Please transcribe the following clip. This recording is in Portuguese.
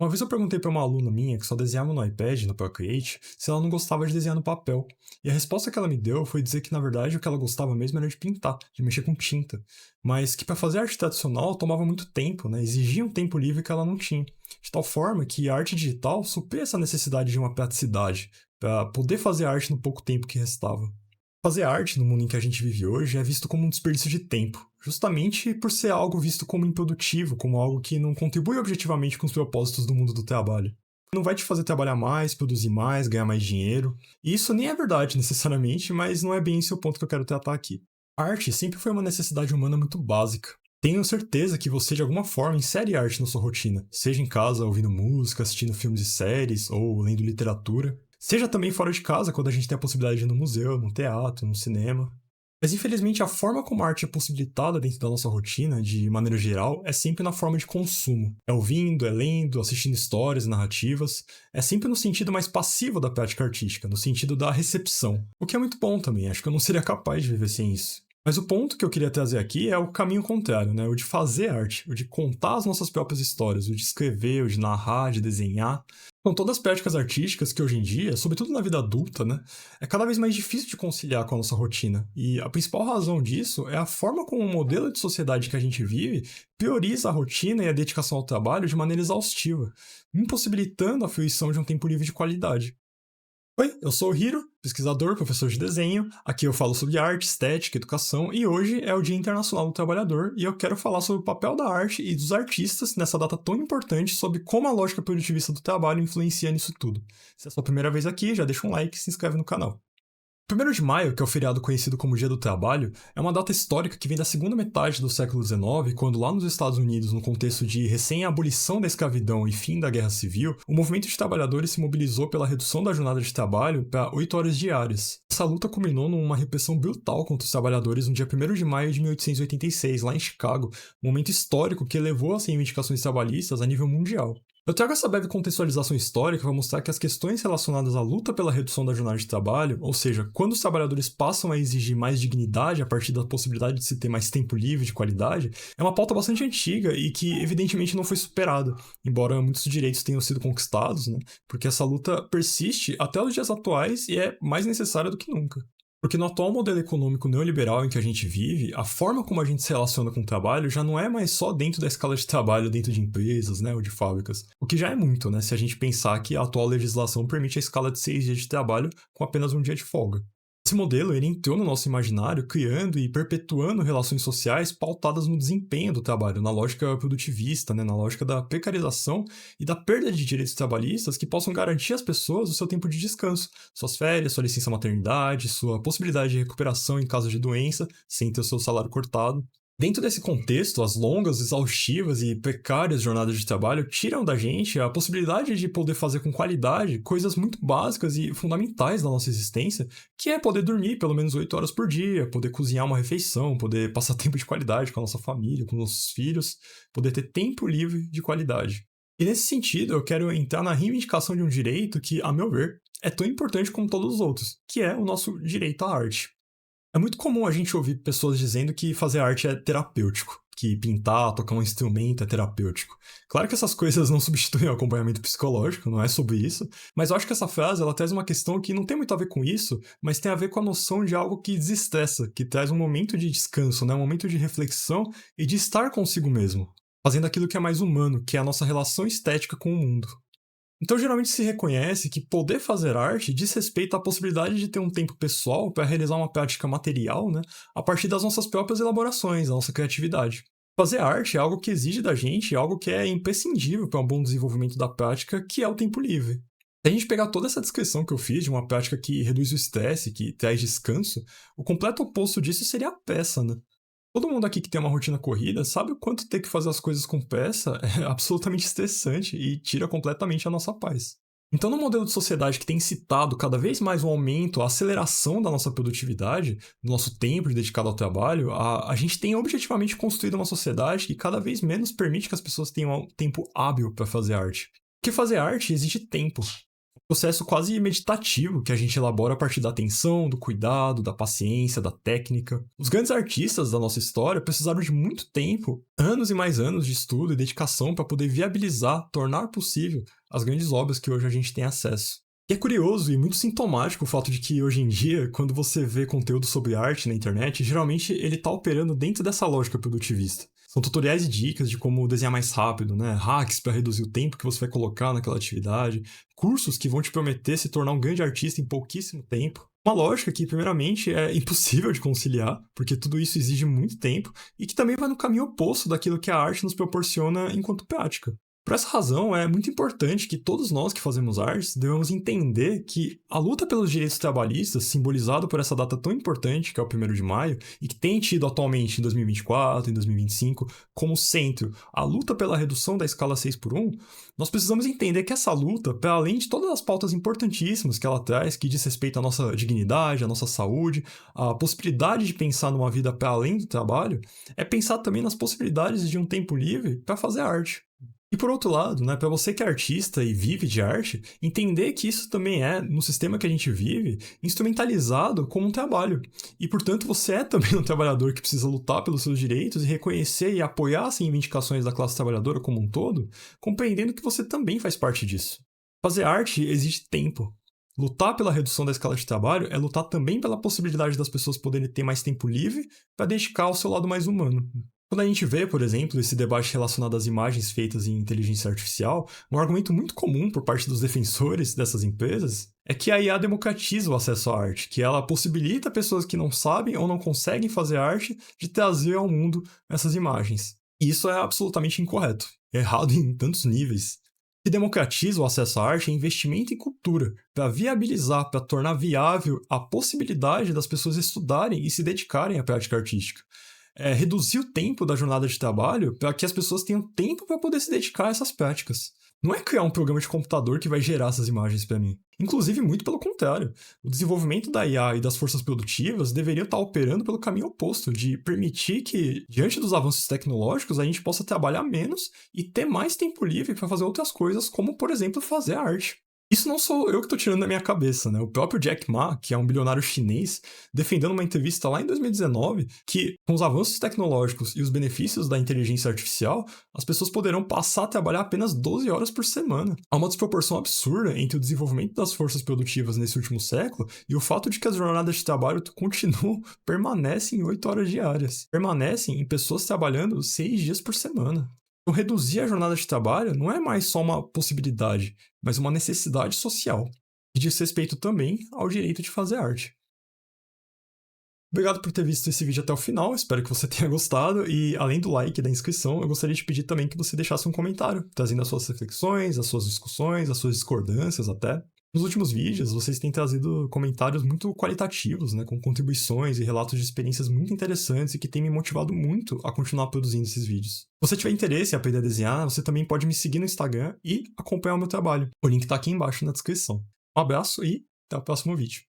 Uma vez eu perguntei para uma aluna minha que só desenhava no iPad, no Procreate, se ela não gostava de desenhar no papel. E a resposta que ela me deu foi dizer que na verdade o que ela gostava mesmo era de pintar, de mexer com tinta. Mas que para fazer arte tradicional tomava muito tempo, né? Exigia um tempo livre que ela não tinha. De tal forma que a arte digital supria essa necessidade de uma praticidade, para poder fazer arte no pouco tempo que restava. Fazer arte no mundo em que a gente vive hoje é visto como um desperdício de tempo, justamente por ser algo visto como improdutivo, como algo que não contribui objetivamente com os propósitos do mundo do trabalho. Não vai te fazer trabalhar mais, produzir mais, ganhar mais dinheiro. E isso nem é verdade necessariamente, mas não é bem esse o ponto que eu quero tratar aqui. A arte sempre foi uma necessidade humana muito básica. Tenho certeza que você de alguma forma insere arte na sua rotina, seja em casa ouvindo música, assistindo filmes e séries ou lendo literatura. Seja também fora de casa, quando a gente tem a possibilidade de ir no museu, no teatro, no cinema. Mas infelizmente a forma como a arte é possibilitada dentro da nossa rotina, de maneira geral, é sempre na forma de consumo. É ouvindo, é lendo, assistindo histórias, narrativas. É sempre no sentido mais passivo da prática artística, no sentido da recepção. O que é muito bom também, acho que eu não seria capaz de viver sem isso. Mas o ponto que eu queria trazer aqui é o caminho contrário, né? O de fazer arte, o de contar as nossas próprias histórias, o de escrever, o de narrar, de desenhar. São todas práticas artísticas que hoje em dia, sobretudo na vida adulta, né, é cada vez mais difícil de conciliar com a nossa rotina. E a principal razão disso é a forma como o modelo de sociedade que a gente vive prioriza a rotina e a dedicação ao trabalho de maneira exaustiva, impossibilitando a fruição de um tempo livre de qualidade. Oi, eu sou o Hiro, pesquisador, professor de desenho. Aqui eu falo sobre arte, estética, educação e hoje é o Dia Internacional do Trabalhador e eu quero falar sobre o papel da arte e dos artistas nessa data tão importante sobre como a lógica produtivista do trabalho influencia nisso tudo. Se é a sua primeira vez aqui, já deixa um like e se inscreve no canal. 1º de maio, que é o feriado conhecido como Dia do Trabalho, é uma data histórica que vem da segunda metade do século XIX, quando lá nos Estados Unidos, no contexto de recém-abolição da escravidão e fim da Guerra Civil, o movimento de trabalhadores se mobilizou pela redução da jornada de trabalho para 8 horas diárias. Essa luta culminou numa repressão brutal contra os trabalhadores no dia 1º de maio de 1886, lá em Chicago, um momento histórico que elevou as reivindicações trabalhistas a nível mundial. Eu trago essa breve contextualização histórica para mostrar que as questões relacionadas à luta pela redução da jornada de trabalho, ou seja, quando os trabalhadores passam a exigir mais dignidade a partir da possibilidade de se ter mais tempo livre de qualidade, é uma pauta bastante antiga e que evidentemente não foi superada, embora muitos direitos tenham sido conquistados, né, porque essa luta persiste até os dias atuais e é mais necessária do que nunca. Porque no atual modelo econômico neoliberal em que a gente vive, a forma como a gente se relaciona com o trabalho já não é mais só dentro da escala de trabalho dentro de empresas, né, ou de fábricas. O que já é muito, né, se a gente pensar que a atual legislação permite a escala de 6 dias de trabalho com apenas um dia de folga. Esse modelo ele entrou no nosso imaginário criando e perpetuando relações sociais pautadas no desempenho do trabalho, na lógica produtivista, né, na lógica da precarização e da perda de direitos trabalhistas que possam garantir às pessoas o seu tempo de descanso, suas férias, sua licença maternidade, sua possibilidade de recuperação em caso de doença, sem ter o seu salário cortado. Dentro desse contexto, as longas, exaustivas e precárias jornadas de trabalho tiram da gente a possibilidade de poder fazer com qualidade coisas muito básicas e fundamentais da nossa existência, que é poder dormir pelo menos 8 horas por dia, poder cozinhar uma refeição, poder passar tempo de qualidade com a nossa família, com nossos filhos, poder ter tempo livre de qualidade. E nesse sentido, eu quero entrar na reivindicação de um direito que, a meu ver, é tão importante como todos os outros, que é o nosso direito à arte. É muito comum a gente ouvir pessoas dizendo que fazer arte é terapêutico, que pintar, tocar um instrumento é terapêutico. Claro que essas coisas não substituem o acompanhamento psicológico, não é sobre isso, mas eu acho que essa frase ela traz uma questão que não tem muito a ver com isso, mas tem a ver com a noção de algo que desestressa, que traz um momento de descanso, né? Um momento de reflexão e de estar consigo mesmo, fazendo aquilo que é mais humano, que é a nossa relação estética com o mundo. Então, geralmente se reconhece que poder fazer arte diz respeito à possibilidade de ter um tempo pessoal para realizar uma prática material, né, a partir das nossas próprias elaborações, da nossa criatividade. Fazer arte é algo que exige da gente, algo que é imprescindível para um bom desenvolvimento da prática, que é o tempo livre. Se a gente pegar toda essa descrição que eu fiz de uma prática que reduz o estresse, que traz descanso, o completo oposto disso seria a peça, né? Todo mundo aqui que tem uma rotina corrida sabe o quanto ter que fazer as coisas com pressa é absolutamente estressante e tira completamente a nossa paz. Então, no modelo de sociedade que tem incitado cada vez mais o aumento, a aceleração da nossa produtividade, do nosso tempo dedicado ao trabalho, a gente tem objetivamente construído uma sociedade que cada vez menos permite que as pessoas tenham tempo hábil para fazer arte. Porque fazer arte exige tempo. Processo quase meditativo que a gente elabora a partir da atenção, do cuidado, da paciência, da técnica. Os grandes artistas da nossa história precisaram de muito tempo, anos e mais anos de estudo e dedicação para poder viabilizar, tornar possível as grandes obras que hoje a gente tem acesso. E é curioso e muito sintomático o fato de que hoje em dia, quando você vê conteúdo sobre arte na internet, geralmente ele está operando dentro dessa lógica produtivista. São tutoriais e dicas de como desenhar mais rápido, né? Hacks para reduzir o tempo que você vai colocar naquela atividade, cursos que vão te prometer se tornar um grande artista em pouquíssimo tempo. Uma lógica que, primeiramente, é impossível de conciliar, porque tudo isso exige muito tempo, e que também vai no caminho oposto daquilo que a arte nos proporciona enquanto prática. Por essa razão, é muito importante que todos nós que fazemos artes devemos entender que a luta pelos direitos trabalhistas, simbolizado por essa data tão importante, que é o 1º de maio, e que tem tido atualmente em 2024, em 2025, como centro a luta pela redução da escala 6x1, nós precisamos entender que essa luta, para além de todas as pautas importantíssimas que ela traz, que diz respeito à nossa dignidade, à nossa saúde, à possibilidade de pensar numa vida para além do trabalho, é pensar também nas possibilidades de um tempo livre para fazer arte. E por outro lado, né, para você que é artista e vive de arte, entender que isso também é, no sistema que a gente vive, instrumentalizado como um trabalho. E, portanto, você é também um trabalhador que precisa lutar pelos seus direitos e reconhecer e apoiar as reivindicações da classe trabalhadora como um todo, compreendendo que você também faz parte disso. Fazer arte exige tempo. Lutar pela redução da escala de trabalho é lutar também pela possibilidade das pessoas poderem ter mais tempo livre para dedicar ao seu lado mais humano. Quando a gente vê, por exemplo, esse debate relacionado às imagens feitas em inteligência artificial, um argumento muito comum por parte dos defensores dessas empresas é que a IA democratiza o acesso à arte, que ela possibilita pessoas que não sabem ou não conseguem fazer arte de trazer ao mundo essas imagens. E isso é absolutamente incorreto, é errado em tantos níveis. O que democratiza o acesso à arte é investimento em cultura, para viabilizar, para tornar viável a possibilidade das pessoas estudarem e se dedicarem à prática artística. Reduzir o tempo da jornada de trabalho para que as pessoas tenham tempo para poder se dedicar a essas práticas. Não é criar um programa de computador que vai gerar essas imagens para mim. Inclusive, muito pelo contrário. O desenvolvimento da IA e das forças produtivas deveria estar operando pelo caminho oposto, de permitir que, diante dos avanços tecnológicos, a gente possa trabalhar menos e ter mais tempo livre para fazer outras coisas, como, por exemplo, fazer arte. Isso não sou eu que estou tirando da minha cabeça, né? O próprio Jack Ma, que é um bilionário chinês, defendendo uma entrevista lá em 2019 que, com os avanços tecnológicos e os benefícios da inteligência artificial, as pessoas poderão passar a trabalhar apenas 12 horas por semana. Há uma desproporção absurda entre o desenvolvimento das forças produtivas nesse último século e o fato de que as jornadas de trabalho continuam, permanecem em 8 horas diárias. Permanecem em pessoas trabalhando 6 dias por semana. Então, reduzir a jornada de trabalho não é mais só uma possibilidade, mas uma necessidade social, e diz respeito também ao direito de fazer arte. Obrigado por ter visto esse vídeo até o final, espero que você tenha gostado, e além do like e da inscrição, eu gostaria de pedir também que você deixasse um comentário, trazendo as suas reflexões, as suas discussões, as suas discordâncias até. Nos últimos vídeos, vocês têm trazido comentários muito qualitativos, né, com contribuições e relatos de experiências muito interessantes e que têm me motivado muito a continuar produzindo esses vídeos. Se você tiver interesse em aprender a desenhar, você também pode me seguir no Instagram e acompanhar o meu trabalho. O link está aqui embaixo na descrição. Um abraço e até o próximo vídeo.